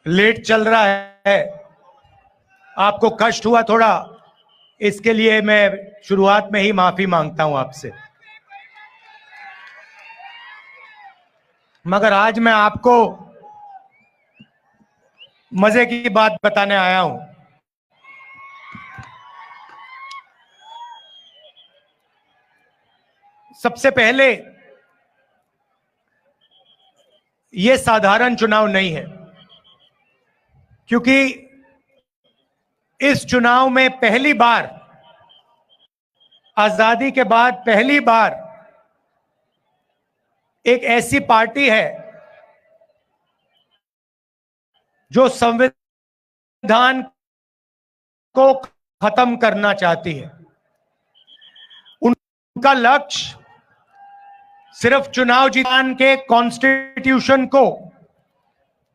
Late चल रहा है, आपको कष्ट हुआ थोड़ा, इसके लिए मैं शुरुआत में ही माफी मांगता हूं आपसे। मगर आज मैं आपको मजे की बात बताने आया हूं। सबसे पहले, यह साधारण चुनाव नहीं है, क्योंकि इस चुनाव में पहली बार, आजादी के बाद पहली बार एक ऐसी पार्टी है जो संविधान को खत्म करना चाहती है। उनका लक्ष्य सिर्फ चुनाव जीतने के कॉन्स्टिट्यूशन को,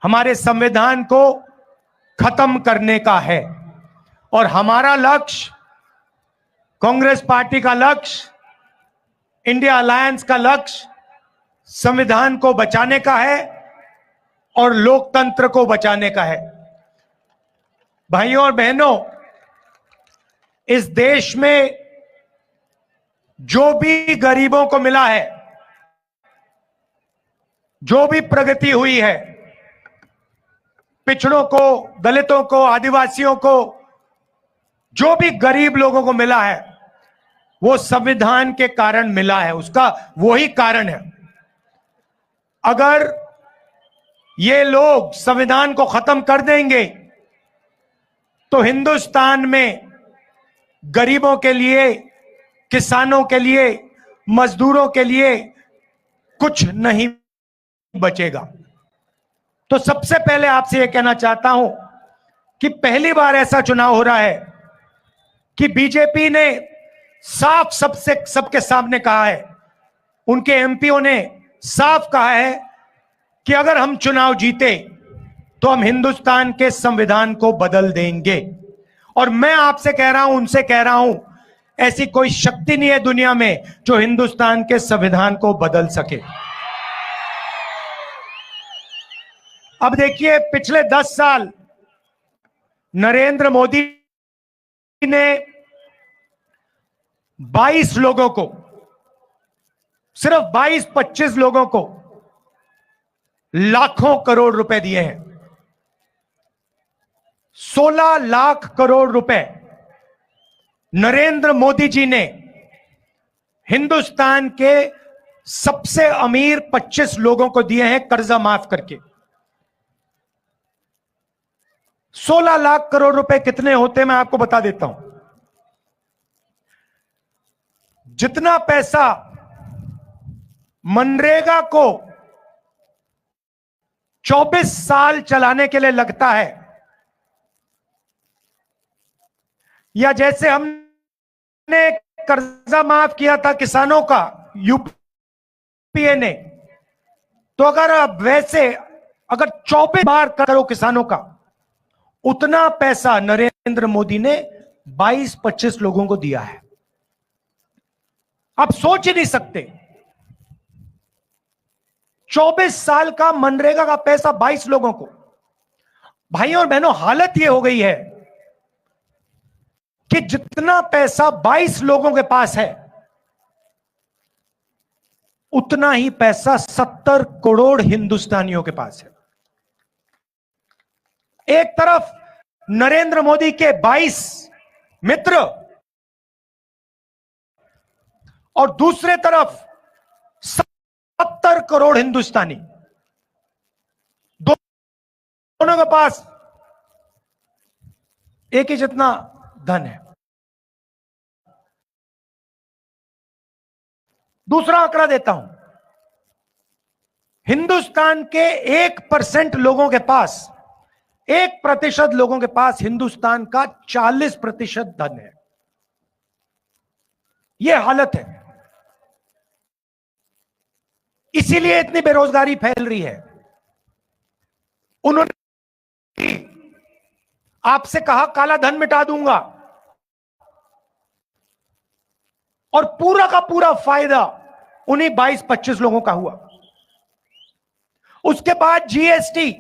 हमारे संविधान को खत्म करने का है। और हमारा लक्ष्य, कांग्रेस पार्टी का लक्ष्य, इंडिया अलायंस का लक्ष्य संविधान को बचाने का है और लोकतंत्र को बचाने का है। भाइयों और बहनों, इस देश में जो भी गरीबों को मिला है, जो भी प्रगति हुई है, पिछड़ों को, दलितों को, आदिवासियों को, जो भी गरीब लोगों को मिला है, वो संविधान के कारण मिला है। उसका वही कारण है। अगर ये लोग संविधान को खत्म कर देंगे तो हिंदुस्तान में गरीबों के लिए, किसानों के लिए, मजदूरों के लिए कुछ नहीं बचेगा। तो सबसे पहले आपसे यह कहना चाहता हूं कि पहली बार ऐसा चुनाव हो रहा है कि बीजेपी ने साफ सबके सामने कहा है, उनके एमपीओ ने साफ कहा है कि अगर हम चुनाव जीते तो हम हिंदुस्तान के संविधान को बदल देंगे। और मैं आपसे कह रहा हूं, उनसे कह रहा हूं, ऐसी कोई शक्ति नहीं है दुनिया में जो हिंदुस्तान के संविधान को बदल सके। अब देखिए, पिछले 10 साल नरेंद्र मोदी ने 22 लोगों को, सिर्फ 22-25 लोगों को लाखों करोड़ रुपए दिए हैं। 16 लाख करोड़ रुपए नरेंद्र मोदी जी ने हिंदुस्तान के सबसे अमीर 25 लोगों को दिए हैं, कर्जा माफ करके। 16 लाख करोड़ रुपए कितने होते, मैं आपको बता देता हूं। जितना पैसा मनरेगा को 24 साल चलाने के लिए लगता है, या जैसे हमने कर्जा माफ किया था किसानों का यूपीए ने, तो अगर अब वैसे अगर 24 बार करो किसानों का, उतना पैसा नरेंद्र मोदी ने 22-25 लोगों को दिया है। आप सोच ही नहीं सकते, 24 साल का मनरेगा का पैसा 22 लोगों को। भाइयों और बहनों, हालत यह हो गई है कि जितना पैसा 22 लोगों के पास है, उतना ही पैसा 70 करोड़ हिंदुस्तानियों के पास है। एक तरफ नरेंद्र मोदी के 22 मित्र और दूसरे तरफ 70 करोड़ हिंदुस्तानी, दोनों के पास एक ही जितना धन है। दूसरा आंकड़ा देता हूं, हिंदुस्तान के 1% लोगों के पास, 1% लोगों के पास हिंदुस्तान का 40% धन है। यह हालत है। इसीलिए इतनी बेरोजगारी फैल रही है। उन्होंने आपसे कहा काला धन मिटा दूंगा, और पूरा का पूरा फायदा उन्हीं 22-25 लोगों का हुआ। उसके बाद जीएसटी,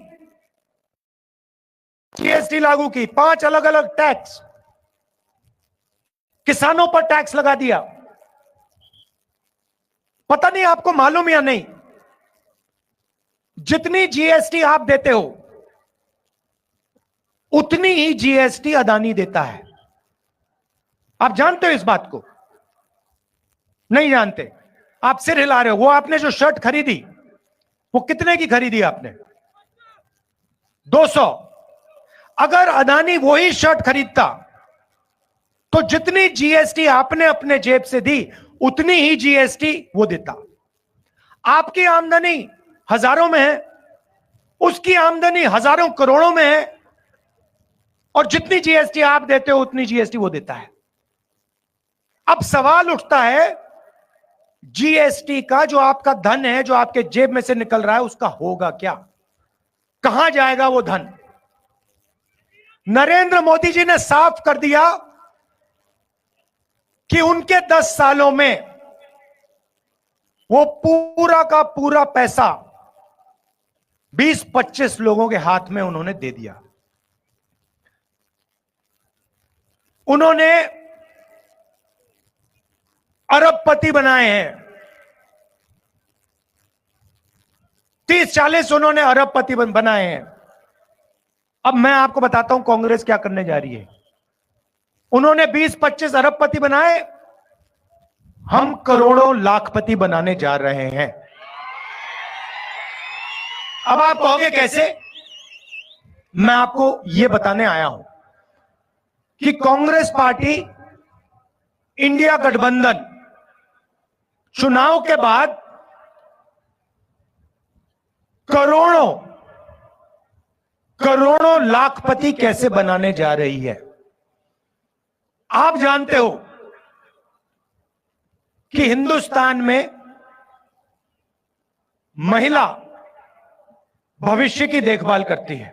जीएसटी लागू की, 5 अलग अलग टैक्स, किसानों पर टैक्स लगा दिया। पता नहीं आपको मालूम या नहीं, जितनी जीएसटी आप देते हो उतनी ही जीएसटी अदानी देता है। आप जानते हो इस बात को? नहीं जानते? आप सिर हिला रहे हो। वो आपने जो शर्ट खरीदी, वो कितने की खरीदी आपने? 200। अगर अदानी वही शर्ट खरीदता तो जितनी जीएसटी आपने अपने जेब से दी उतनी ही जीएसटी वो देता। आपकी आमदनी हजारों में है, उसकी आमदनी हजारों करोड़ों में है, और जितनी जीएसटी आप देते हो उतनी जीएसटी वो देता है। अब सवाल उठता है, जीएसटी का जो आपका धन है, जो आपके जेब में से निकल रहा है, उसका होगा क्या? कहां जाएगा वो धन? नरेंद्र मोदी जी ने साफ कर दिया कि उनके 10 सालों में वो पूरा का पूरा पैसा 20-25 लोगों के हाथ में उन्होंने दे दिया। उन्होंने अरबपति बनाए हैं, 30-40 उन्होंने अरबपति बनाए हैं। अब मैं आपको बताता हूं कांग्रेस क्या करने जा रही है। उन्होंने 20-25 अरबपति बनाए, हम करोड़ों लाखपति बनाने जा रहे हैं। अब आप कहोगे कैसे? मैं आपको यह बताने आया हूं कि कांग्रेस पार्टी, इंडिया गठबंधन चुनाव के बाद करोड़ों करोड़ों लाखपति कैसे बनाने जा रही है। आप जानते हो कि हिंदुस्तान में महिला भविष्य की देखभाल करती है।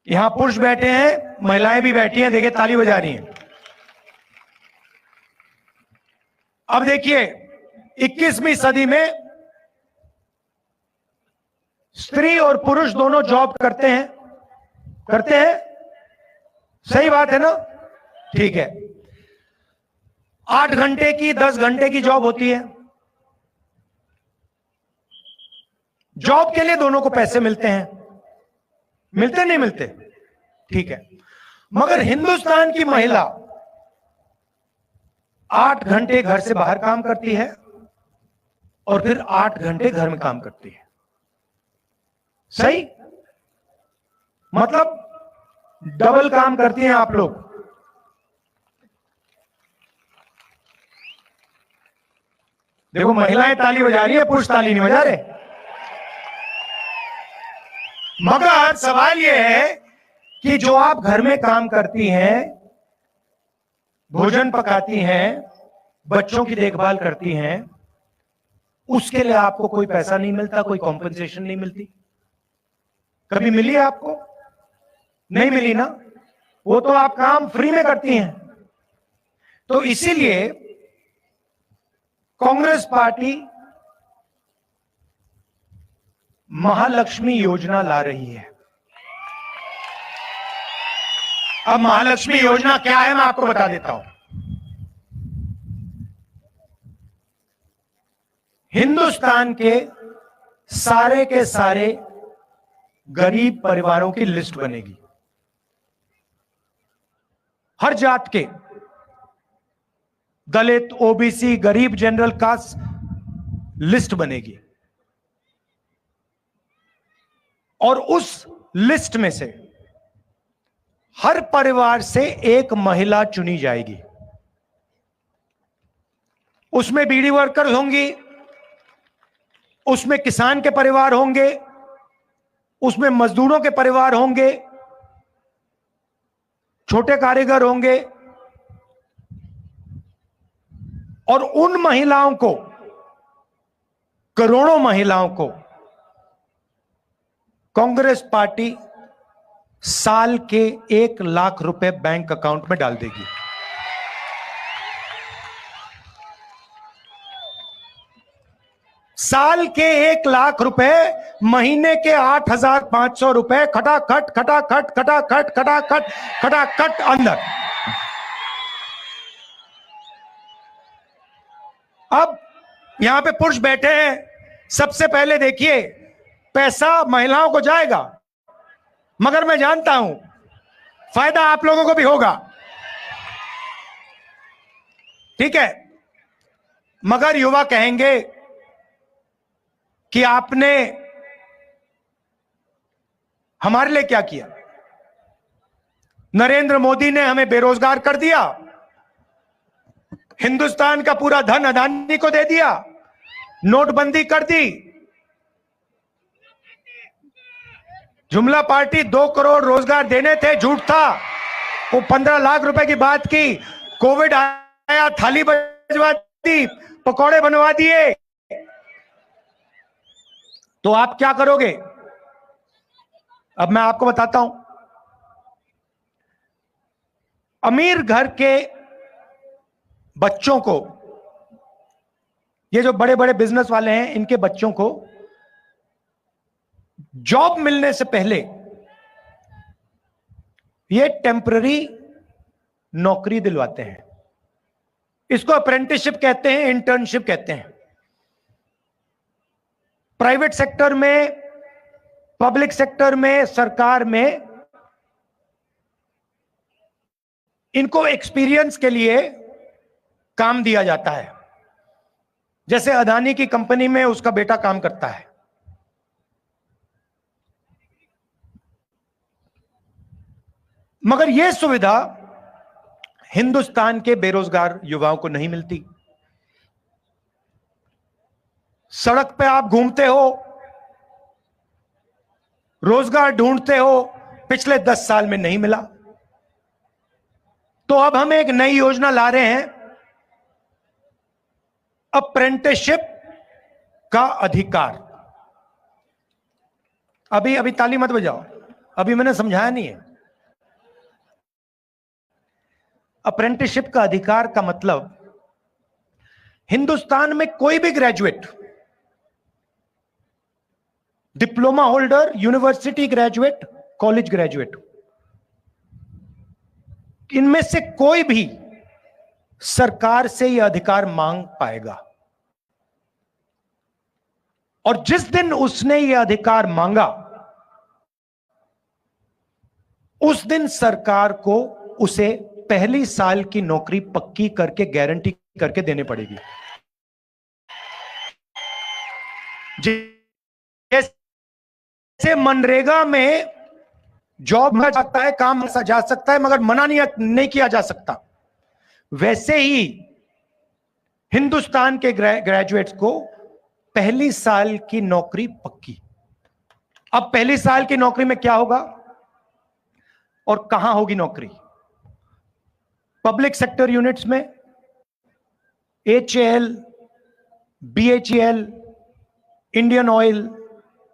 यहां पुरुष बैठे हैं, महिलाएं भी बैठी हैं, देखिए ताली बजा रही हैं। अब देखिए 21वीं सदी में स्त्री और पुरुष दोनों जॉब करते हैं। सही बात है ना? ठीक है। 8 घंटे की, 10 घंटे की जॉब होती है। जॉब के लिए दोनों को पैसे मिलते हैं, मिलते नहीं मिलते? ठीक है। मगर हिंदुस्तान की महिला 8 घंटे घर से बाहर काम करती है और फिर 8 घंटे घर में काम करती है। सही? मतलब डबल काम करती हैं आप लोग। देखो महिलाएं ताली बजा रही है, पुरुष ताली नहीं बजा रहे। मगर सवाल यह है कि जो आप घर में काम करती हैं, भोजन पकाती हैं, बच्चों की देखभाल करती हैं, उसके लिए आपको कोई पैसा नहीं मिलता, कोई कॉम्पेंसेशन नहीं मिलती। कभी मिली है आपको? नहीं मिली ना? वो तो आप काम फ्री में करती हैं। तो इसीलिए कांग्रेस पार्टी महालक्ष्मी योजना ला रही है। अब महालक्ष्मी योजना क्या है मैं आपको बता देता हूं। हिंदुस्तान के सारे गरीब परिवारों की लिस्ट बनेगी, हर जात के, दलित, ओबीसी, गरीब, जनरल कास्ट लिस्ट बनेगी, और उस लिस्ट में से हर परिवार से एक महिला चुनी जाएगी। उसमें बीड़ी वर्कर्स होंगी, उसमें किसान के परिवार होंगे, उसमें मजदूरों के परिवार होंगे, छोटे कारीगर होंगे, और उन महिलाओं को, करोड़ों महिलाओं को कांग्रेस पार्टी साल के 1 लाख रुपए बैंक अकाउंट में डाल देगी। साल के 1 लाख रुपए, महीने के 8,500 रुपए, खटाखट खटाखट खटाखट खटाखट खटाखट अंदर। अब यहां पे पुरुष बैठे हैं, सबसे पहले देखिए पैसा महिलाओं को जाएगा, मगर मैं जानता हूं फायदा आप लोगों को भी होगा, ठीक है। मगर युवा कहेंगे कि आपने हमारे लिए क्या किया? नरेंद्र मोदी ने हमें बेरोजगार कर दिया, हिंदुस्तान का पूरा धन अदानी को दे दिया, नोटबंदी कर दी, जुमला पार्टी 2 करोड़ रोजगार देने थे, झूठ था, वो 15 लाख रुपए की बात की, कोविड आया, थाली बजवा दी, पकौड़े बनवा दिए, तो आप क्या करोगे? अब मैं आपको बताता हूं। अमीर घर के बच्चों को, ये जो बड़े बड़े बिजनेस वाले हैं, इनके बच्चों को जॉब मिलने से पहले ये टेम्पररी नौकरी दिलवाते हैं। इसको अप्रेंटिसशिप कहते हैं, इंटर्नशिप कहते हैं। प्राइवेट सेक्टर में, पब्लिक सेक्टर में, सरकार में इनको एक्सपीरियंस के लिए काम दिया जाता है। जैसे अदानी की कंपनी में उसका बेटा काम करता है। मगर यह सुविधा हिंदुस्तान के बेरोजगार युवाओं को नहीं मिलती। सड़क पे आप घूमते हो, रोजगार ढूंढते हो, पिछले 10 साल में नहीं मिला। तो अब हम एक नई योजना ला रहे हैं, अप्रेंटिसशिप का अधिकार। अभी ताली मत बजाओ, अभी मैंने समझाया नहीं है। अप्रेंटिसशिप का अधिकार का मतलब, हिंदुस्तान में कोई भी graduate, diploma holder, university graduate, college graduate, इनमें से कोई भी सरकार से यह अधिकार मांग पाएगा। और जिस दिन उसने यह अधिकार मांगा, उस दिन सरकार को उसे पहली साल की नौकरी पक्की करके, गारंटी करके देने पड़ेगी। जैसे मनरेगा में जॉब मिल सकता है, काम जा सकता है, मगर मना नहीं किया जा सकता, वैसे ही हिंदुस्तान के ग्रेजुएट्स को पहली साल की नौकरी पक्की। अब पहली साल की नौकरी में क्या होगा और कहां होगी नौकरी? पब्लिक सेक्टर यूनिट्स में, HAL, BHEL, Indian oil,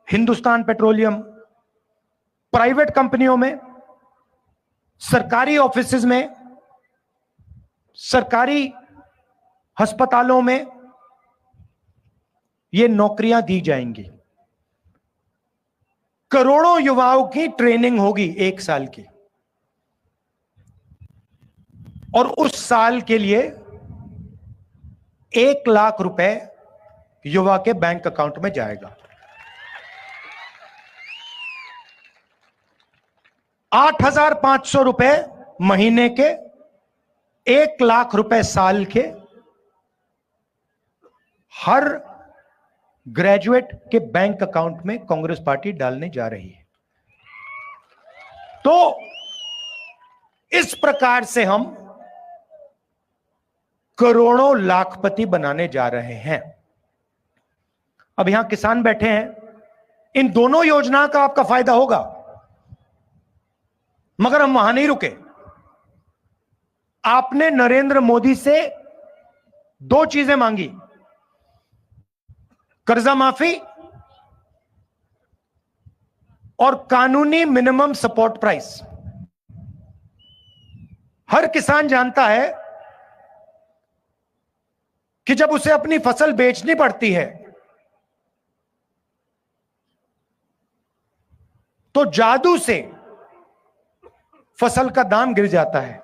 Hindustan petroleum, private कंपनियों में, सरकारी ऑफिसेज में, सरकारी अस्पतालों में ये नौकरियां दी जाएंगी। करोड़ों युवाओं की ट्रेनिंग होगी 1 साल की, और उस साल के लिए 1 लाख रुपए युवा के बैंक अकाउंट में जाएगा। 8,500 रुपए महीने के, 1 लाख रुपए साल के, हर ग्रेजुएट के बैंक अकाउंट में कांग्रेस पार्टी डालने जा रही है। तो इस प्रकार से हम करोड़ों लाखपति बनाने जा रहे हैं। अब यहां किसान बैठे हैं, इन दोनों योजना का आपका फायदा होगा, मगर हम वहां नहीं रुके। आपने नरेंद्र मोदी से 2 चीजें मांगी, कर्जा माफी और कानूनी मिनिमम सपोर्ट प्राइस। हर किसान जानता है कि जब उसे अपनी फसल बेचनी पड़ती है तो जादू से फसल का दाम गिर जाता है,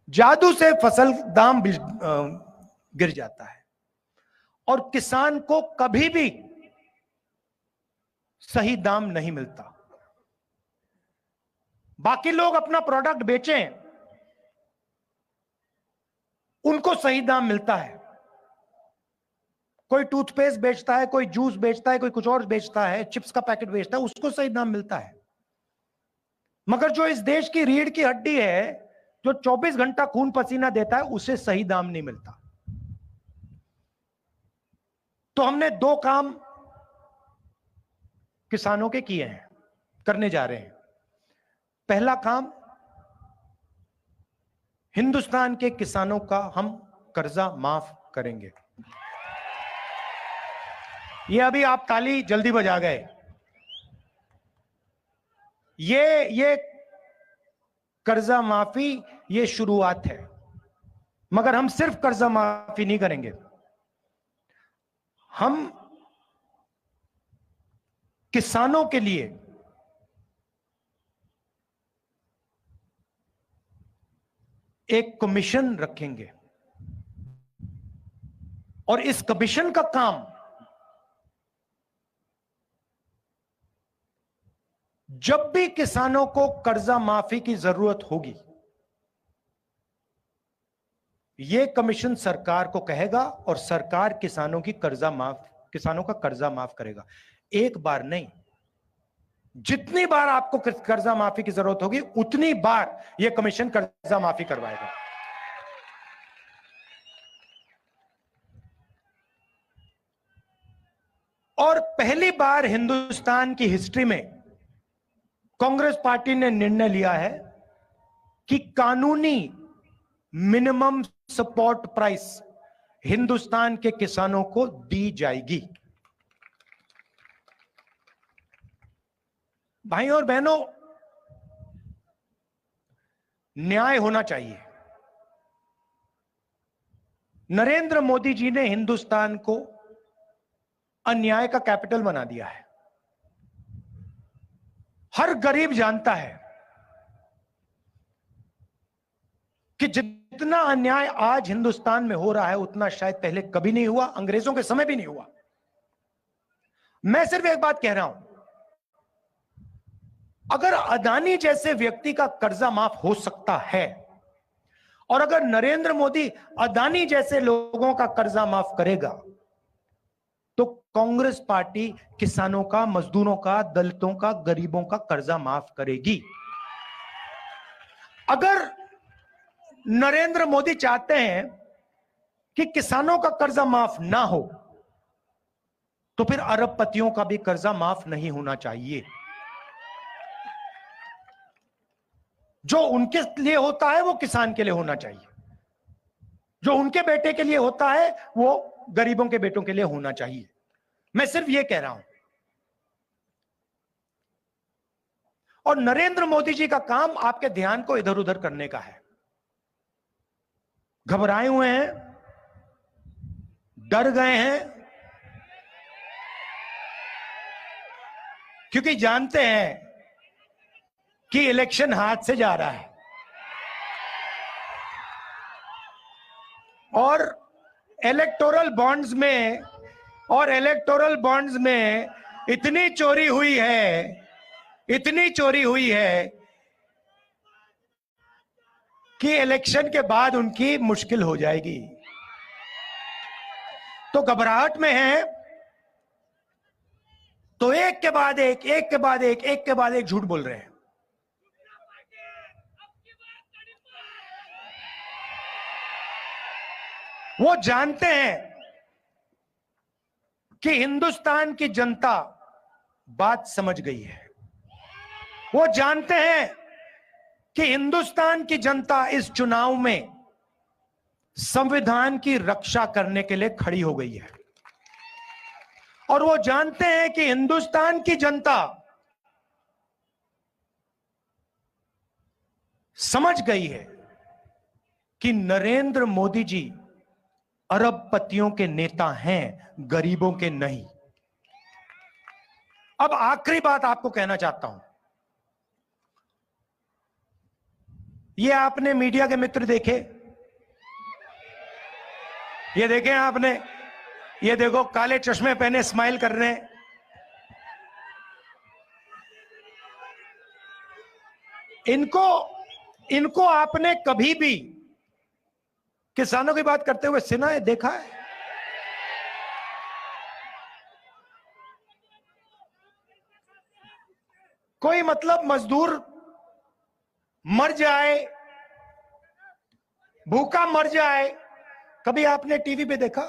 जादू से फसल दाम गिर जाता है और किसान को कभी भी सही दाम नहीं मिलता। बाकी लोग अपना प्रोडक्ट बेचें, उनको सही दाम मिलता है। कोई टूथपेस्ट बेचता है, कोई जूस बेचता है, कोई कुछ और बेचता है, चिप्स का पैकेट बेचता है, उसको सही दाम मिलता है। मगर जो इस देश की रीढ़ की हड्डी है, जो 24 घंटा खून पसीना देता है, उसे सही दाम नहीं मिलता। तो हमने 2 काम किसानों के किए हैं, करने जा रहे हैं। पहला काम, हिंदुस्तान के किसानों का हम कर्जा माफ करेंगे। ये अभी आप ताली जल्दी बजा गए, ये कर्जा माफी ये शुरुआत है, मगर हम सिर्फ कर्जा माफी नहीं करेंगे, हम किसानों के लिए एक कमीशन रखेंगे और इस कमीशन का काम जब भी किसानों को कर्जा माफी की जरूरत होगी, यह कमीशन सरकार को कहेगा और सरकार किसानों का कर्जा माफ करेगा। एक बार नहीं, जितनी बार आपको कर्जा माफी की जरूरत होगी उतनी बार यह कमीशन कर्जा माफी करवाएगा। और पहली बार हिंदुस्तान की हिस्ट्री में कांग्रेस पार्टी ने निर्णय लिया है कि कानूनी मिनिमम सपोर्ट प्राइस हिंदुस्तान के किसानों को दी जाएगी। भाई और बहनों, न्याय होना चाहिए। नरेंद्र मोदी जी ने हिंदुस्तान को अन्याय का कैपिटल बना दिया है। हर गरीब जानता है कि जितना अन्याय आज हिंदुस्तान में हो रहा है उतना शायद पहले कभी नहीं हुआ, अंग्रेजों के समय भी नहीं हुआ। मैं सिर्फ एक बात कह रहा हूं, अगर अदानी जैसे व्यक्ति का कर्जा माफ हो सकता है और अगर नरेंद्र मोदी अदानी जैसे लोगों का कर्जा माफ करेगा, तो कांग्रेस पार्टी किसानों का, मजदूरों का, दलितों का, गरीबों का कर्जा माफ करेगी। अगर नरेंद्र मोदी चाहते हैं कि किसानों का कर्जा माफ ना हो, तो फिर अरबपतियों का भी कर्जा माफ नहीं होना चाहिए। जो उनके लिए होता है वो किसान के लिए होना चाहिए, जो उनके बेटे के लिए होता है वो गरीबों के बेटों के लिए होना चाहिए। मैं सिर्फ ये कह रहा हूं। और नरेंद्र मोदी जी का काम आपके ध्यान को इधर उधर करने का है। घबराए हुए हैं, डर गए हैं, क्योंकि जानते हैं कि इलेक्शन हाथ से जा रहा है और इलेक्टोरल बॉन्ड्स में इतनी चोरी हुई है कि इलेक्शन के बाद उनकी मुश्किल हो जाएगी। तो घबराहट में है, तो एक के बाद एक झूठ बोल रहे हैं। वो जानते हैं कि हिंदुस्तान की जनता बात समझ गई है। वो जानते हैं कि हिंदुस्तान की जनता इस चुनाव में संविधान की रक्षा करने के लिए खड़ी हो गई है। और वो जानते हैं कि हिंदुस्तान की जनता समझ गई है कि नरेंद्र मोदी जी अरबपतियों के नेता हैं, गरीबों के नहीं। अब आखिरी बात आपको कहना चाहता हूं, ये आपने मीडिया के मित्र देखे, ये देखे आपने, ये देखो काले चश्मे पहने स्माइल कर रहे हैं, इनको आपने कभी भी किसानों की बात करते हुए सुना है, देखा है? कोई मतलब मजदूर मर जाए, भूखा मर जाए, कभी आपने टीवी पे देखा?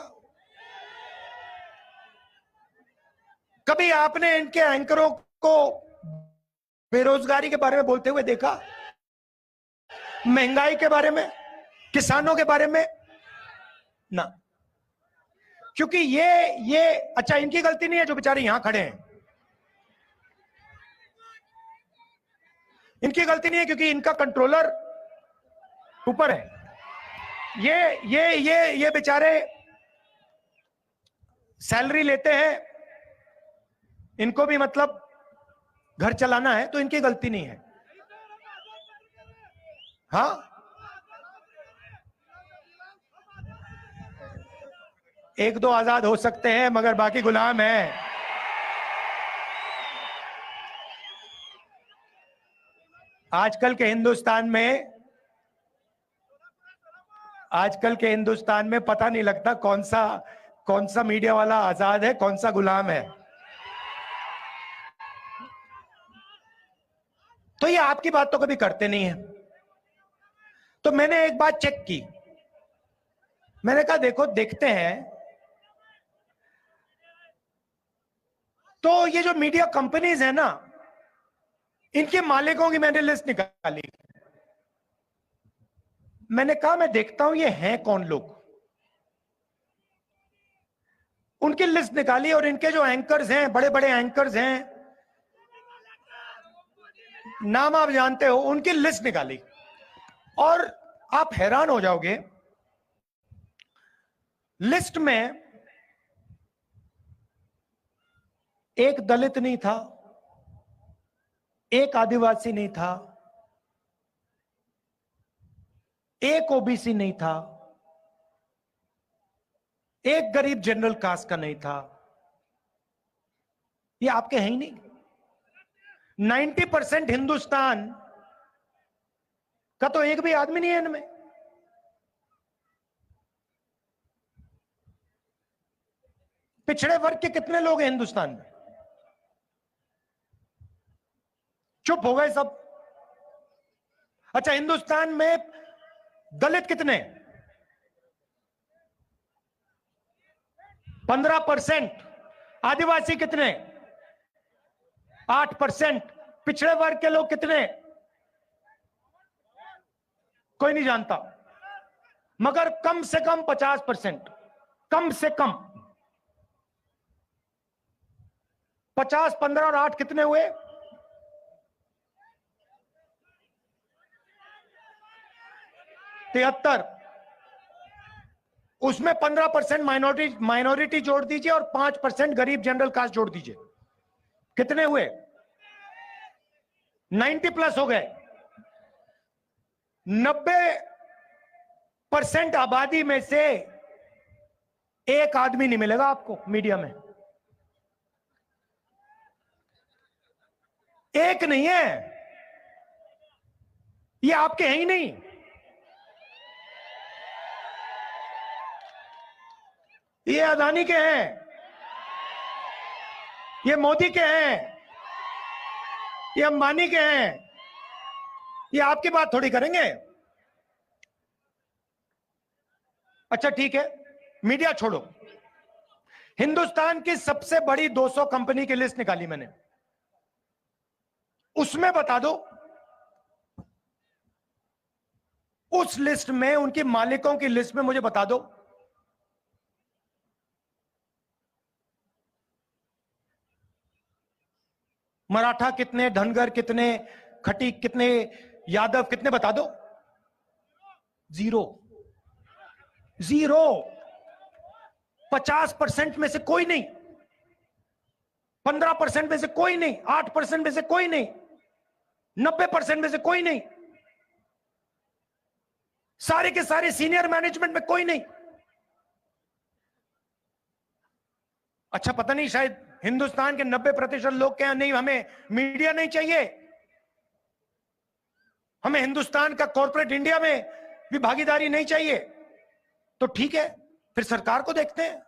कभी आपने इनके एंकरों को बेरोजगारी के बारे में बोलते हुए देखा? महंगाई के बारे में, किसानों के बारे में? ना, क्योंकि ये अच्छा, इनकी गलती नहीं है जो बेचारे यहां खड़े हैं, इनकी गलती नहीं है क्योंकि इनका कंट्रोलर ऊपर है। ये बेचारे सैलरी लेते हैं, इनको भी मतलब घर चलाना है, तो इनकी गलती नहीं है। हाँ, एक दो आजाद हो सकते हैं मगर बाकी गुलाम हैं। आजकल के हिंदुस्तान में पता नहीं लगता कौन सा मीडिया वाला आजाद है, कौन सा गुलाम है। तो ये आपकी बात तो कभी करते नहीं है। तो मैंने एक बात चेक की, मैंने कहा देखो, देखते हैं। तो ये जो मीडिया कंपनीज है ना, इनके मालिकों की मैंने लिस्ट निकाली। मैंने कहा मैं देखता हूं ये हैं कौन लोग, उनकी लिस्ट निकाली, और इनके जो एंकर्स हैं, बड़े बड़े एंकर्स हैं, नाम आप जानते हो, उनकी लिस्ट निकाली। और आप हैरान हो जाओगे, लिस्ट में एक दलित नहीं था, एक आदिवासी नहीं था, एक ओबीसी नहीं था, एक गरीब जनरल कास्ट का नहीं था। ये आपके हैं ही नहीं। 90% हिंदुस्तान का तो एक भी आदमी नहीं है इनमें। पिछड़े वर्ग के कितने लोग हैं हिंदुस्तान में? चुप हो गए सब। अच्छा, हिंदुस्तान में दलित कितने? 15%। आदिवासी कितने? 8%। पिछड़े वर्ग के लोग कितने? कोई नहीं जानता, मगर कम से कम 50%, कम से कम 50, 15 और 8 कितने हुए? 73। उसमें 15% माइनॉरिटी जोड़ दीजिए और 5% गरीब जनरल कास्ट जोड़ दीजिए, कितने हुए? 90 प्लस हो गए। 90% आबादी में से एक आदमी नहीं मिलेगा आपको मीडिया में, एक नहीं है। ये आपके हैं ही नहीं। ये अदानी के हैं, ये मोदी के हैं, ये अंबानी के हैं। ये आपकी बात थोड़ी करेंगे। अच्छा ठीक है, मीडिया छोड़ो, हिंदुस्तान की सबसे बड़ी 200 कंपनी की लिस्ट निकाली मैंने, उसमें बता दो, उस लिस्ट में, उनके मालिकों की लिस्ट में मुझे बता दो, मराठा कितने, धनगर कितने, खटीक कितने, यादव कितने, बता दो। Zero, zero. 50% में से कोई नहीं। 15% में से कोई नहीं, 8% में से कोई नहीं, 90% में से कोई नहीं, सारे के सारे सीनियर मैनेजमेंट में कोई नहीं। अच्छा, पता नहीं, शायद हिंदुस्तान के 90% लोग क्या, नहीं हमें मीडिया नहीं चाहिए, हमें हिंदुस्तान का कॉर्पोरेट इंडिया में भी भागीदारी नहीं चाहिए। तो ठीक है, फिर सरकार को देखते हैं।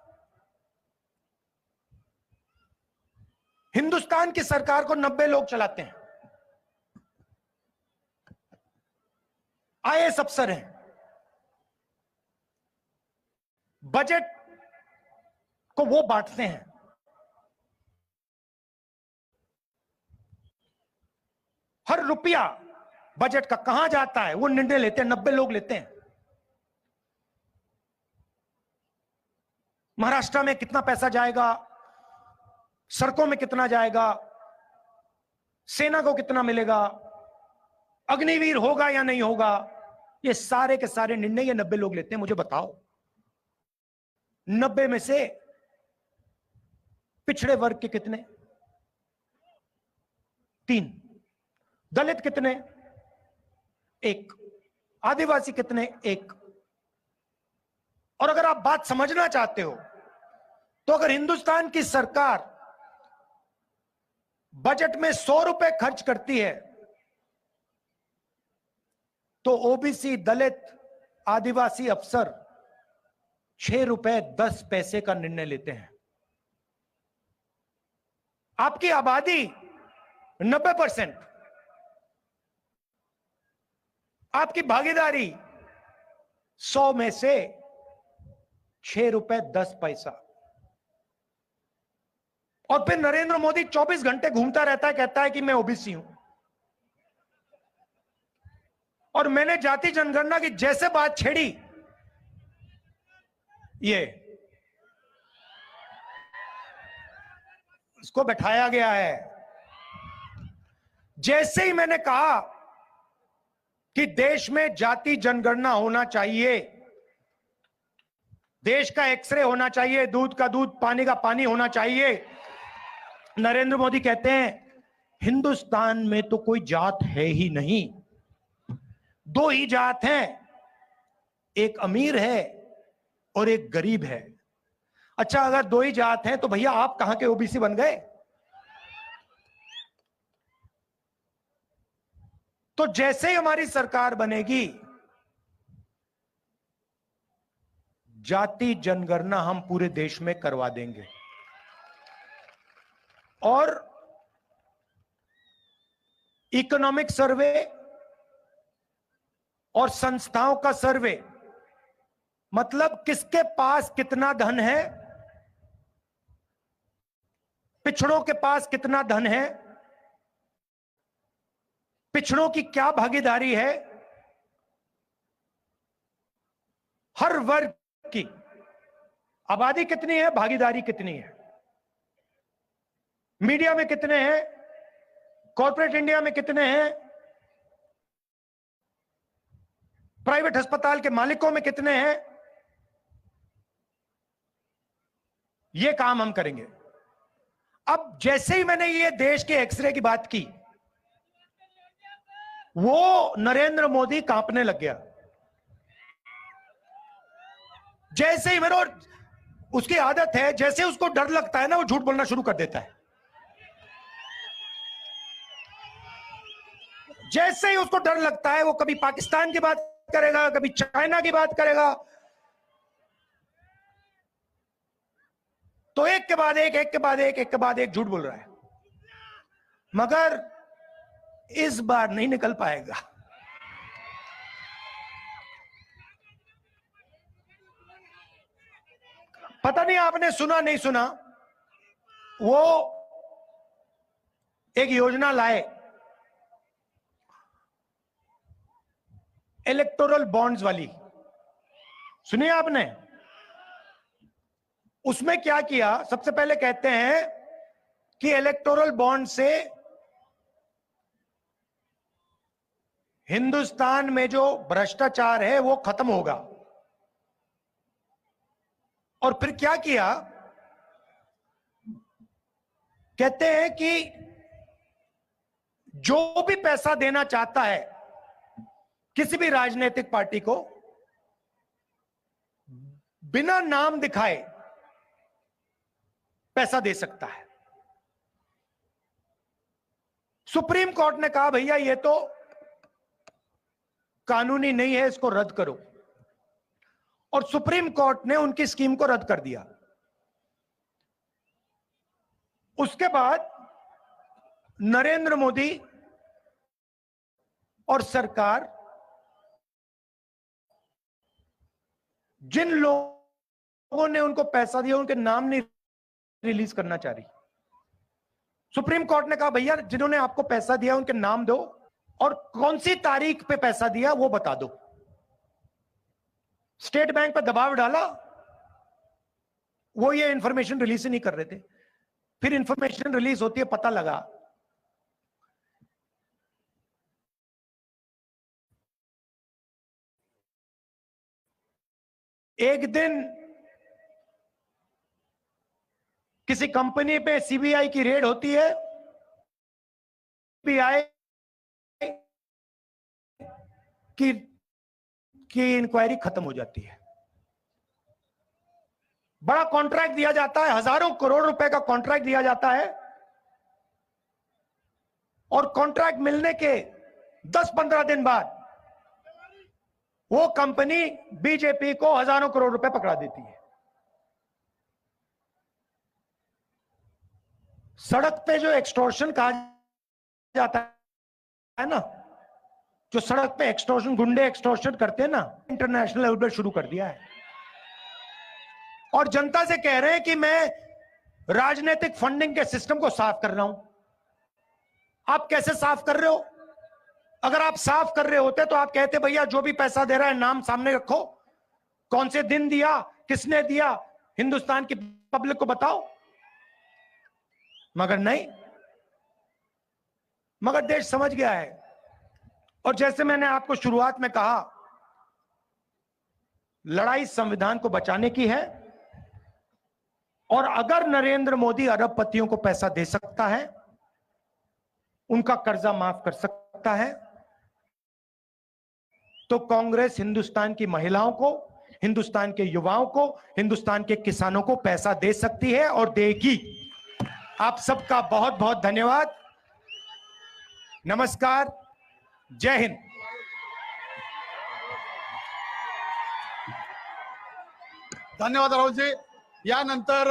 हिंदुस्तान की सरकार को 90 लोग चलाते हैं, आईएएस अफसर हैं, बजट को वो बांटते हैं। हर रुपया बजट का कहां जाता है वो निर्णय लेते हैं, 90 लोग लेते हैं। महाराष्ट्र में कितना पैसा जाएगा, सड़कों में कितना जाएगा, सेना को कितना मिलेगा, अग्निवीर होगा या नहीं होगा, ये सारे के सारे निर्णय ये 90 लोग लेते हैं। मुझे बताओ, 90 में से पिछड़े वर्ग के कितने? 3। दलित कितने? 1। आदिवासी कितने? 1। और अगर आप बात समझना चाहते हो तो अगर हिंदुस्तान की सरकार बजट में 100 रुपए खर्च करती है तो ओबीसी, दलित, आदिवासी अफसर 6 रुपए 10 पैसे का निर्णय लेते हैं। आपकी आबादी 90%, आपकी भागीदारी 100 में से 6 रुपए 10 पैसा। और फिर नरेंद्र मोदी 24 घंटे घूमता रहता है, कहता है कि मैं ओबीसी हूं। और मैंने जाति जनगणना की जैसे बात छेड़ी, ये इसको बैठाया गया है। जैसे ही मैंने कहा कि देश में जाति जनगणना होना चाहिए, देश का एक्सरे होना चाहिए, दूध का दूध, पानी का पानी होना चाहिए, नरेंद्र मोदी कहते हैं हिंदुस्तान में तो कोई जात है ही नहीं, 2 ही जात हैं, एक अमीर है और एक गरीब है। अच्छा, अगर 2 ही जात हैं तो भैया आप कहां के ओबीसी बन गए? तो जैसे ही हमारी सरकार बनेगी, जाति जनगणना हम पूरे देश में करवा देंगे। और इकोनॉमिक सर्वे और संस्थाओं का सर्वे, मतलब किसके पास कितना धन है, पिछड़ों के पास कितना धन है, पिछड़ों की क्या भागीदारी है, हर वर्ग की आबादी कितनी है, भागीदारी कितनी है, मीडिया में कितने हैं, कॉर्पोरेट इंडिया में कितने हैं, प्राइवेट अस्पताल के मालिकों में कितने हैं, यह काम हम करेंगे। अब जैसे ही मैंने ये देश के एक्सरे की बात की, वो नरेंद्र मोदी कांपने लग गया। जैसे ही मेरे, उसकी आदत है, जैसे उसको डर लगता है ना, वो झूठ बोलना शुरू कर देता है। जैसे ही उसको डर लगता है, वो कभी पाकिस्तान की बात करेगा, कभी चाइना की बात करेगा। तो एक के बाद एक, एक के बाद एक, एक के बाद एक झूठ बोल रहा है, मगर इस बार नहीं निकल पाएगा। पता नहीं आपने सुना नहीं सुना, वो एक योजना लाए, इलेक्टोरल बॉन्ड्स वाली, सुनिए आपने? उसमें क्या किया, सबसे पहले कहते हैं कि इलेक्टोरल बॉन्ड से हिंदुस्तान में जो भ्रष्टाचार है वो खत्म होगा। और फिर क्या किया, कहते हैं कि जो भी पैसा देना चाहता है किसी भी राजनीतिक पार्टी को, बिना नाम दिखाए पैसा दे सकता है। सुप्रीम कोर्ट ने कहा भैया ये तो कानूनी नहीं है, इसको रद्द करो, और सुप्रीम कोर्ट ने उनकी स्कीम को रद्द कर दिया। उसके बाद नरेंद्र मोदी और सरकार जिन लोगों ने उनको पैसा दिया उनके नाम नहीं रिलीज करना चाह रही। सुप्रीम कोर्ट ने कहा भैया जिन्होंने आपको पैसा दिया उनके नाम दो और कौन सी तारीख पे पैसा दिया वो बता दो। स्टेट बैंक पर दबाव डाला, वो ये इंफॉर्मेशन रिलीज नहीं कर रहे थे। फिर इंफॉर्मेशन रिलीज होती है, पता लगा एक दिन किसी कंपनी पे सीबीआई की रेड होती है, सीबीआई की इंक्वायरी खत्म हो जाती है। बड़ा कॉन्ट्रैक्ट दिया जाता है, हजारों करोड़ रुपए का कॉन्ट्रैक्ट दिया जाता है, और कॉन्ट्रैक्ट मिलने के 10-15 दिन बाद वो कंपनी बीजेपी को हजारों करोड़ रुपए पकड़ा देती है। सड़क पे जो एक्सटॉर्शन कहा जाता है ना, जो सड़क पे एक्सटॉर्शन, गुंडे एक्सटॉर्शन करते हैं ना, इंटरनेशनल लेवल पर शुरू कर दिया है, और जनता से कह रहे हैं कि मैं राजनीतिक फंडिंग के सिस्टम को साफ कर रहा हूं। आप कैसे साफ कर रहे हो? अगर आप साफ कर रहे होते तो आप कहते भैया जो भी पैसा दे रहा है नाम सामने रखो, कौन से दिन दिया, किसने दिया, हिंदुस्तान की पब्लिक को बताओ। मगर नहीं, मगर देश समझ गया है। और जैसे मैंने आपको शुरुआत में कहा, लड़ाई संविधान को बचाने की है, और अगर नरेंद्र मोदी अरबपतियों को पैसा दे सकता है, उनका कर्जा माफ कर सकता है, तो कांग्रेस हिंदुस्तान की महिलाओं को, हिंदुस्तान के युवाओं को, हिंदुस्तान के किसानों को पैसा दे सकती है और देगी। आप सबका बहुत बहुत धन्यवाद। नमस्कार, जय हिंद। धन्यवाद राहुलजी। यानंतर